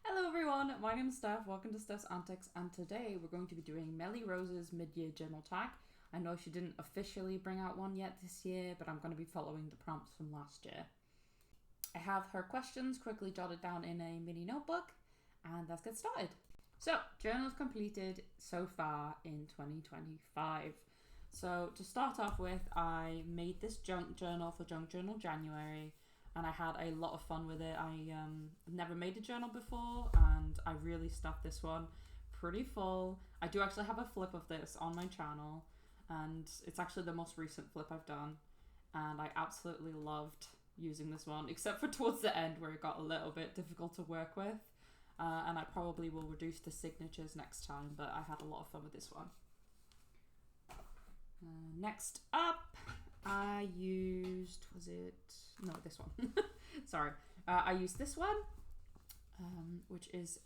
Hello everyone, my name is Steph, welcome to Steph's Antics, and today we're going to be doing Melly Rose's mid-year journal tag. I know she didn't officially bring out one yet this year, but I'm going to be following the prompts from last year. I have her questions quickly jotted down in a mini notebook, and let's get started. So, journals completed so far in 2025. So, to start off with, I made this junk journal for Junk Journal January, and I had a lot of fun with it. I never made a journal before, and I really stuffed this one pretty full. I do actually have a flip of this on my channel, and it's actually the most recent flip I've done, and I absolutely loved using this one, except for towards the end where it got a little bit difficult to work with, and I probably will reduce the signatures next time, but I had a lot of fun with this one. Next up, I used, this one. Sorry. I used this one, which is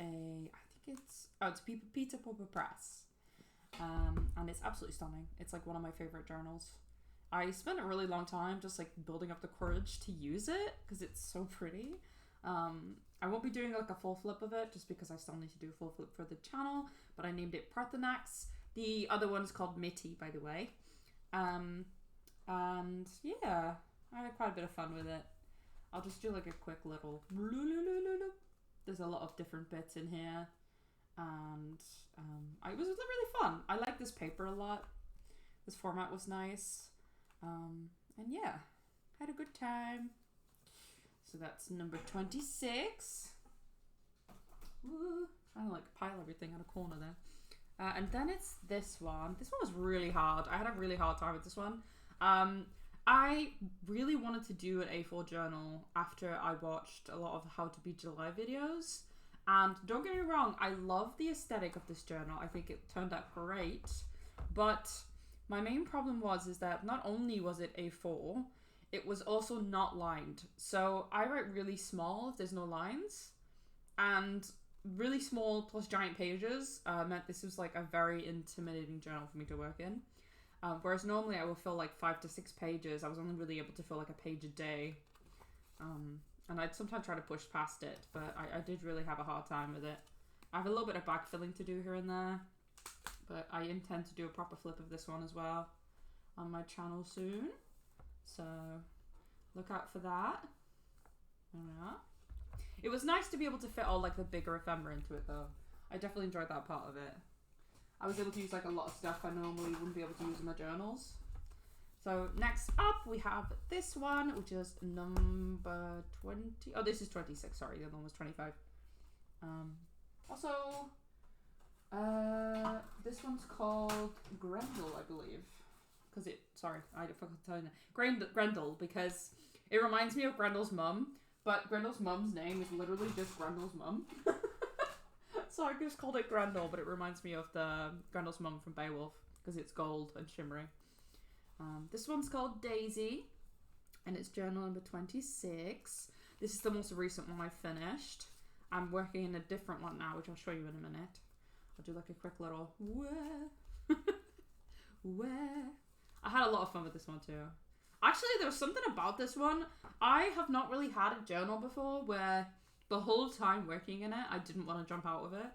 it's Peter Popper Press. And it's absolutely stunning. It's like one of my favorite journals. I spent a really long time just like building up the courage to use it because it's so pretty. I won't be doing like a full flip of it just because I still need to do a full flip for the channel, but I named it Parthenax. The other one's called Mitty, by the way. And yeah, I had quite a bit of fun with it. I'll just do like a quick little. There's a lot of different bits in here, and it was really fun. I like this paper a lot. This format was nice, and yeah, had a good time. So that's number 26. Woo. Trying to like pile everything on a corner there. And then it's this one. This one was really hard. I had a really hard time with this one. I really wanted to do an A4 journal after I watched a lot of How to Be July videos. And don't get me wrong, I love the aesthetic of this journal. I think it turned out great. But my main problem is that not only was it A4, it was also not lined. So I write really small if there's no lines. And really small plus giant pages meant this was like a very intimidating journal for me to work in. Whereas normally I will fill like 5 to 6 pages. I was only really able to fill like a page a day. And I'd sometimes try to push past it, but I did really have a hard time with it. I have a little bit of backfilling to do here and there, but I intend to do a proper flip of this one as well on my channel soon. So look out for that. Yeah. It was nice to be able to fit all like the bigger ephemera into it though. I definitely enjoyed that part of it. I was able to use like a lot of stuff I normally wouldn't be able to use in my journals. So next up we have this one, which is number 20. Oh, this is 26. Sorry, the other one was 25. This one's called Grendel, I believe. I forgot to tell you that. Grendel, because it reminds me of Grendel's mum, but Grendel's mum's name is literally just Grendel's mum. So I just called it Grendel, but it reminds me of the Grendel's mum from Beowulf because it's gold and shimmery. This one's called Daisy, and it's journal number 26. This is the most recent one I finished. I'm working in a different one now, which I'll show you in a minute. I'll do like a quick little where. I had a lot of fun with this one too. Actually, there was something about this one. I have not really had a journal before where the whole time working in it, I didn't want to jump out of it.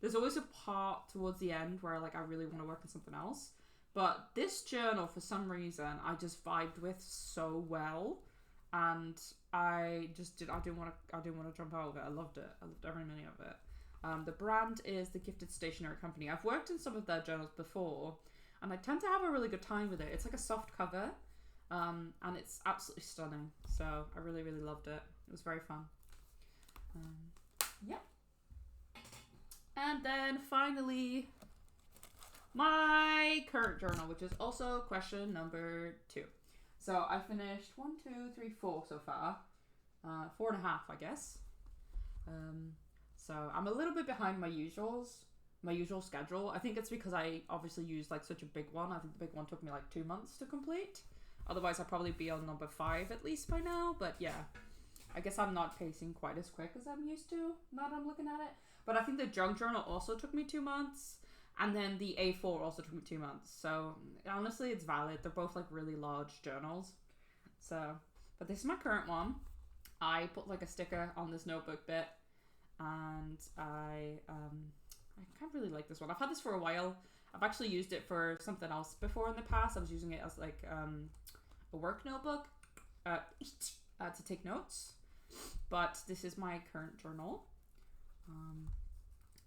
There's always a part towards the end where like I really want to work on something else. But this journal, for some reason, I just vibed with so well, and I didn't want to jump out of it. I loved it. I loved every minute of it. The brand is the Gifted Stationery Company. I've worked in some of their journals before, and I tend to have a really good time with it. It's like a soft cover, and it's absolutely stunning. So I really, really loved it. It was very fun. Yep. And then finally, my current journal, which is also question number 2. So I finished 1, 2, 3, 4 so far. 4.5, I guess. So I'm a little bit behind my usual schedule. I think it's because I obviously used like such a big one. I think the big one took me like 2 months to complete. Otherwise I'd probably be on number 5 at least by now. But yeah, I guess I'm not pacing quite as quick as I'm used to now that I'm looking at it. But I think the junk journal also took me 2 months. And then the A4 also took me 2 months. So honestly, it's valid. They're both like really large journals. So, but this is my current one. I put like a sticker on this notebook bit and I can't really like this one. I've had this for a while. I've actually used it for something else before in the past. I was using it as like a work notebook to take notes. But this is my current journal.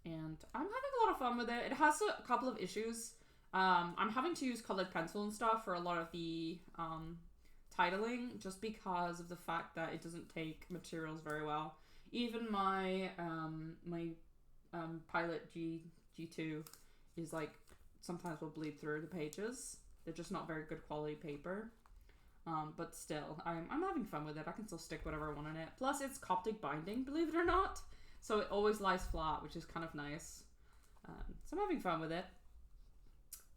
And I'm having a lot of fun with it. It has a couple of issues. I'm having to use colored pencil and stuff for a lot of the titling, just because of the fact that it doesn't take materials very well. Even my Pilot G2 is like, sometimes will bleed through the pages. They're just not very good quality paper. But still, I'm having fun with it. I can still stick whatever I want in it. Plus, it's Coptic binding, believe it or not. So it always lies flat, which is kind of nice. So I'm having fun with it.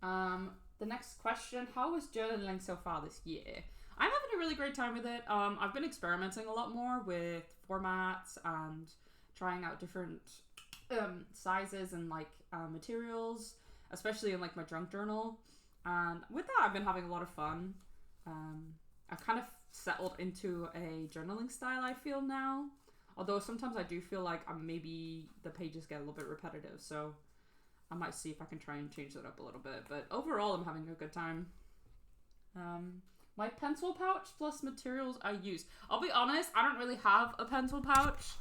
The next question, how was journaling so far this year? I'm having a really great time with it. I've been experimenting a lot more with formats and trying out different sizes and like materials, especially in like my junk journal. And with that, I've been having a lot of fun. I've kind of settled into a journaling style, I feel now. Although sometimes I do feel like maybe the pages get a little bit repetitive, so I might see if I can try and change that up a little bit. But overall, I'm having a good time. My pencil pouch plus materials I use. I'll be honest, I don't really have a pencil pouch.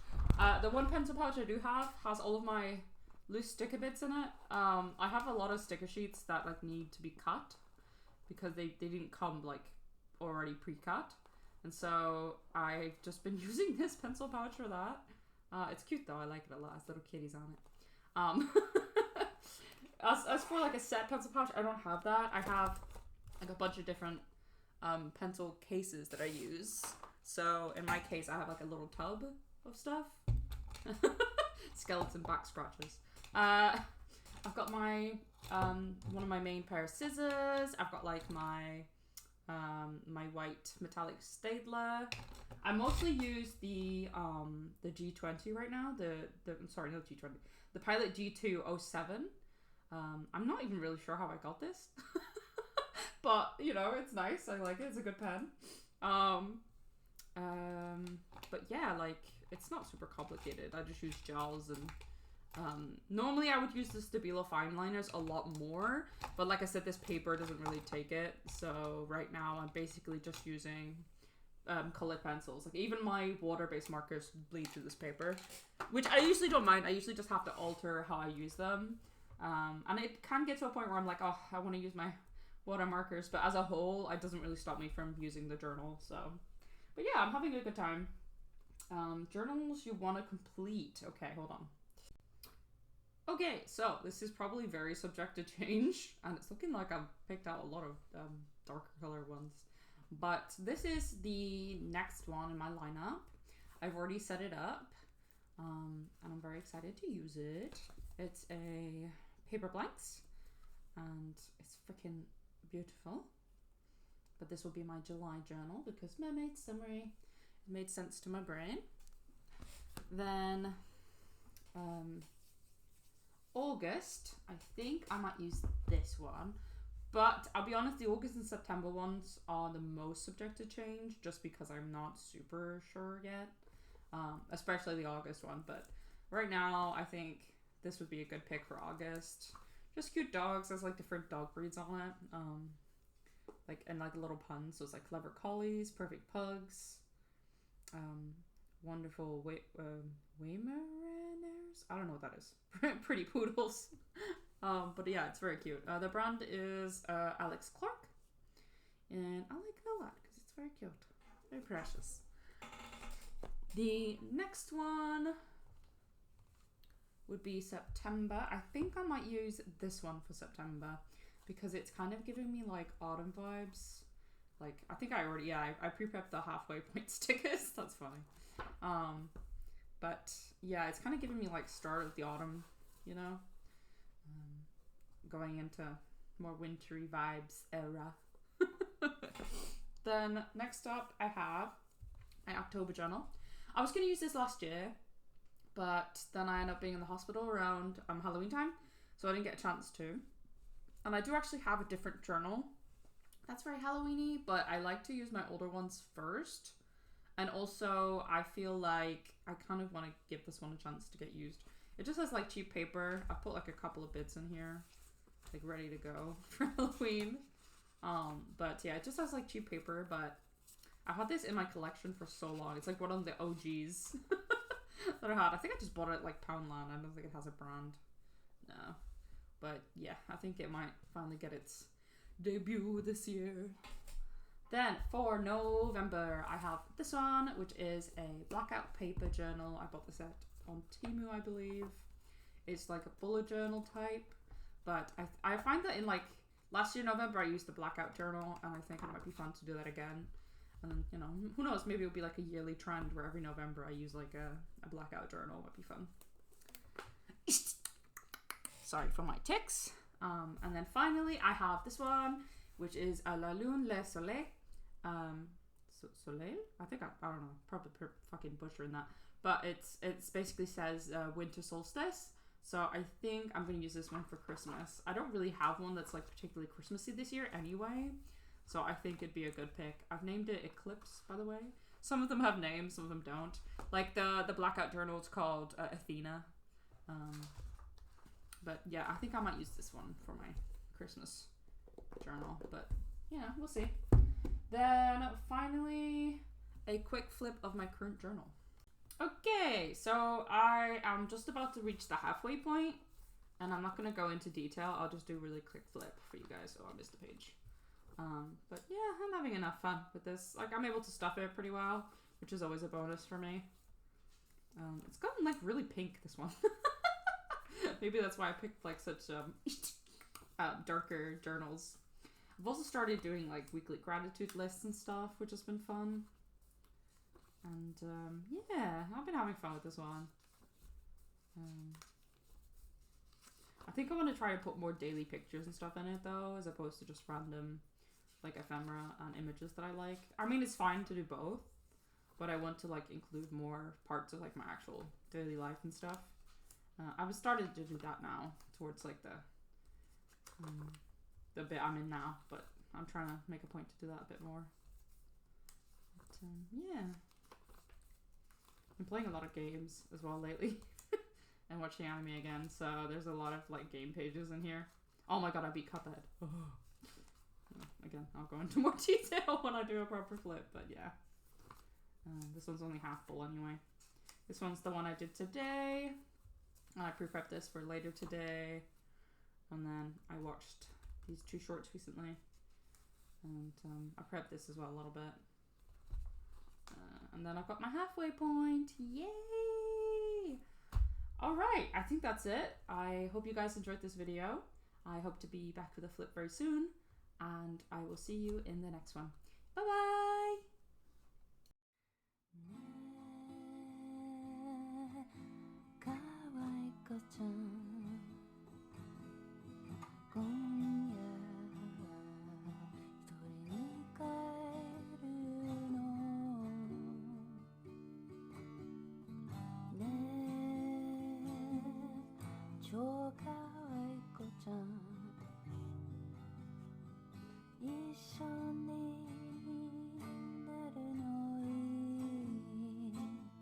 The one pencil pouch I do have has all of my loose sticker bits in it. I have a lot of sticker sheets that like need to be cut because they didn't come like already pre-cut. And so I've just been using this pencil pouch for that. It's cute though, I like it a lot. It's little kitties on it. As for like a set pencil pouch, I don't have that. I have like a bunch of different pencil cases that I use. So in my case, I have like a little tub of stuff. Skeleton back scratches. I've got my one of my main pair of scissors. I've got like my white metallic stapler. I mostly use the G20 right now. Sorry, not G20. The Pilot G207. I'm not even really sure how I got this. But, you know, it's nice. I like it. It's a good pen. But yeah, like, it's not super complicated. I just use gels and normally I would use the Stabilo fine liners a lot more, but like I said, this paper doesn't really take it. So right now I'm basically just using colored pencils. Like even my water-based markers bleed through this paper, which I usually don't mind. I usually just have to alter how I use them. And it can get to a point where I'm like, oh, I want to use my water markers, but as a whole, it doesn't really stop me from using the journal. So, but yeah, I'm having a good time. Journals you want to complete. Okay, hold on. Okay, so this is probably very subject to change, and it's looking like I've picked out a lot of darker color ones. But this is the next one in my lineup. I've already set it up, and I'm very excited to use it. It's a paper blanks, and it's freaking beautiful. But this will be my July journal because Mermaid Summary. It made sense to my brain. Then August, I think I might use this one. But I'll be honest, the August and September ones are the most subject to change just because I'm not super sure yet. Especially the August one. But right now, I think this would be a good pick for August. Just cute dogs. There's like different dog breeds on it. Like little puns. So it's like clever collies, perfect pugs, wonderful Weimaraners. I don't know what that is. Pretty poodles. But yeah, it's very cute. The brand is Alex Clark, and I like it a lot because it's very cute, very precious. The next one would be September. I think I might use this one for September because it's kind of giving me like autumn vibes. Like I think I already I pre-prepped the halfway point stickers. That's funny. But yeah, it's kind of giving me like start of the autumn, you know, going into more wintry vibes era. Then next up I have my October journal. I was going to use this last year, but then I ended up being in the hospital around Halloween time, so I didn't get a chance to. And I do actually have a different journal that's very Halloween-y, but I like to use my older ones first. And also, I feel like I kind of want to give this one a chance to get used. It just has like cheap paper. I put like a couple of bits in here, like ready to go for Halloween. But yeah, it just has like cheap paper, but I've had this in my collection for so long. It's like one of the OGs that I had. I think I just bought it at like Poundland. I don't think it has a brand. No. But yeah, I think it might finally get its debut this year. Then for November, I have this one, which is a blackout paper journal. I bought this on Temu, I believe. It's like a bullet journal type, but I find that in like last year November I used the blackout journal, and I think it might be fun to do that again. And you know, who knows? Maybe it'll be like a yearly trend where every November I use like a blackout journal. It might be fun. Sorry for my tics. And then finally I have this one, which is a La Lune Le Soleil. Soleil? I think I don't know, probably fucking butchering that. But it's basically says winter solstice. So I think I'm going to use this one for Christmas. I don't really have one that's like particularly Christmassy this year anyway. So I think it'd be a good pick. I've named it Eclipse, by the way. Some of them have names, some of them don't. Like the blackout journal is called Athena. But yeah, I think I might use this one for my Christmas journal. But yeah, we'll see. Then finally, a quick flip of my current journal. Okay, so I am just about to reach the halfway point, and I'm not going to go into detail. I'll just do a really quick flip for you guys. Oh, I missed a page. But yeah, I'm having enough fun with this. Like, I'm able to stuff it pretty well, which is always a bonus for me. It's gotten like really pink, this one. Maybe that's why I picked like such darker journals. I've also started doing like weekly gratitude lists and stuff, which has been fun. And yeah, I've been having fun with this one. I think I want to try to put more daily pictures and stuff in it though, as opposed to just random like ephemera and images that I like. I mean, it's fine to do both, but I want to like include more parts of like my actual daily life and stuff. I've started to do that now towards like the bit I'm in now, but I'm trying to make a point to do that a bit more. But yeah, I'm playing a lot of games as well lately and watching anime again, so there's a lot of like game pages in here. Oh my god, I beat Cuphead. Oh. Again, I'll go into more detail when I do a proper flip, but yeah. This one's only half full anyway. This one's the one I did today. I pre-prepped this for later today. And then I watched these 2 shorts recently. And I prepped this as well a little bit. And then I've got my halfway point. Yay! Alright, I think that's it. I hope you guys enjoyed this video. I hope to be back with a flip very soon. And I will see you in the next one. Bye bye! 조각